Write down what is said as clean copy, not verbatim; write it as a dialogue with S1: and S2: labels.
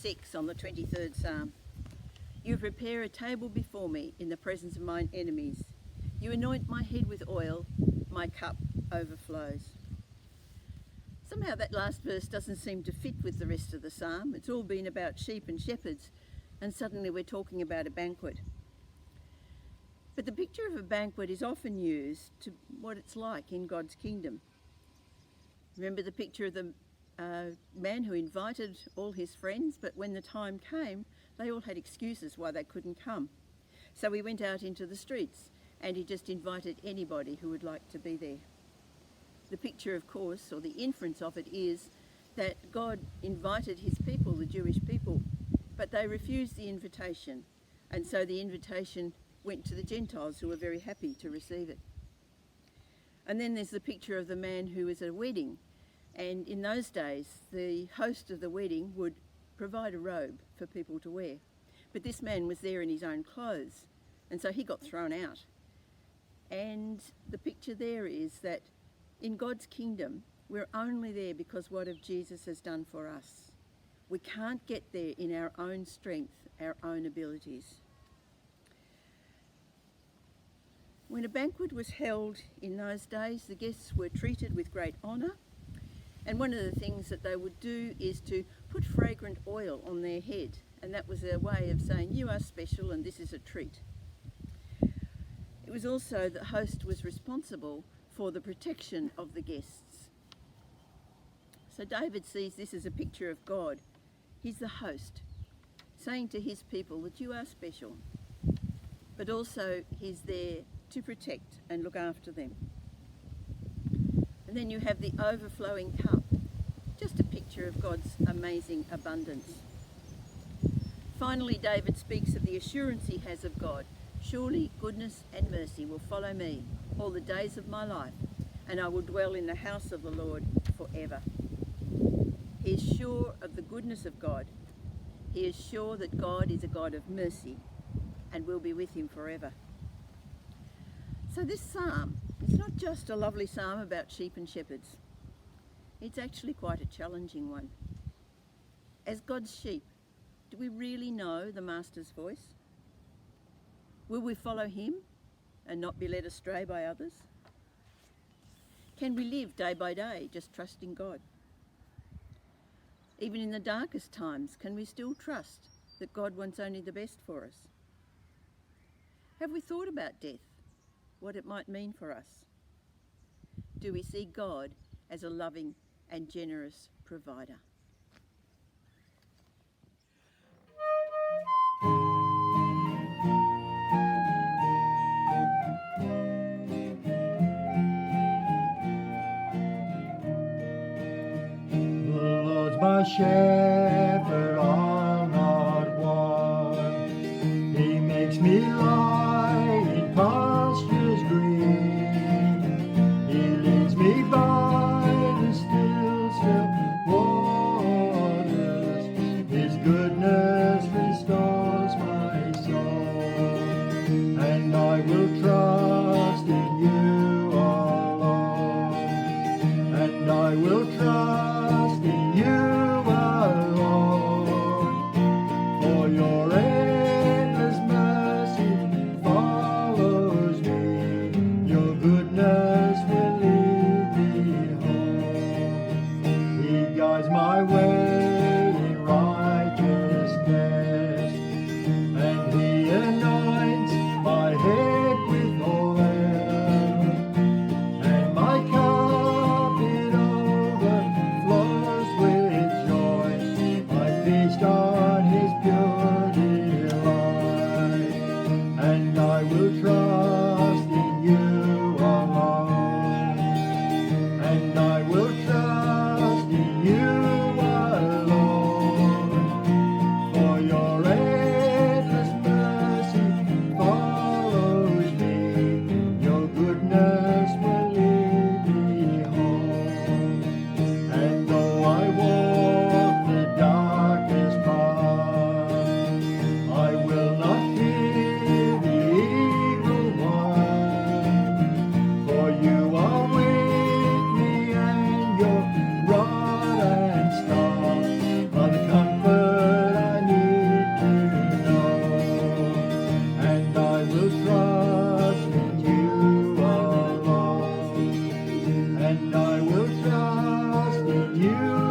S1: 6 on the 23rd Psalm. You prepare a table before me in the presence of mine enemies. You anoint my head with oil, my cup overflows. Somehow that last verse doesn't seem to fit with the rest of the psalm. It's all been about sheep and shepherds, and suddenly we're talking about a banquet. But the picture of a banquet is often used to what it's like in God's kingdom. Remember the picture of the man who invited all his friends, but when the time came, they all had excuses why they couldn't come. So he went out into the streets and he just invited anybody who would like to be there. The picture, of course, or the inference of it is that God invited his people, the Jewish people, but they refused the invitation. And so the invitation went to the Gentiles, who were very happy to receive it. And then there's the picture of the man who was at a wedding. And in those days, the host of the wedding would provide a robe for people to wear. But this man was there in his own clothes, and so he got thrown out. And the picture there is that in God's kingdom, we're only there because what Jesus has done for us. We can't get there in our own strength, our own abilities. When a banquet was held in those days, the guests were treated with great honour. And one of the things that they would do is to put fragrant oil on their head. And that was their way of saying, you are special and this is a treat. It was also the host was responsible for the protection of the guests. So David sees this as a picture of God. He's the host, saying to his people that you are special, but also he's there to protect and look after them. And then you have the overflowing cup, just a picture of God's amazing abundance. Finally, David speaks of the assurance he has of God. Surely goodness and mercy will follow me all the days of my life, and I will dwell in the house of the Lord forever. He is sure of the goodness of God. He is sure that God is a God of mercy and will be with him forever. So this psalm, it's not just a lovely psalm about sheep and shepherds. It's actually quite a challenging one. As God's sheep, do we really know the Master's voice? Will we follow him and not be led astray by others? Can we live day by day just trusting God? Even in the darkest times, can we still trust that God wants only the best for us? Have we thought about death, what it might mean for us? Do we see God as a loving and generous provider?
S2: My shepherd, I'll not want. He makes me lie in pastures green. He leads me by the still waters. His goodness restores my soul, and I will trust in you alone, and I will trust in you. My way in righteousness, and he anoints my head with oil, and my cup it overflows with joy. I feast on his pure delight, and I will trust in you alone, and I will trust in you. You are with me. I will trust in you.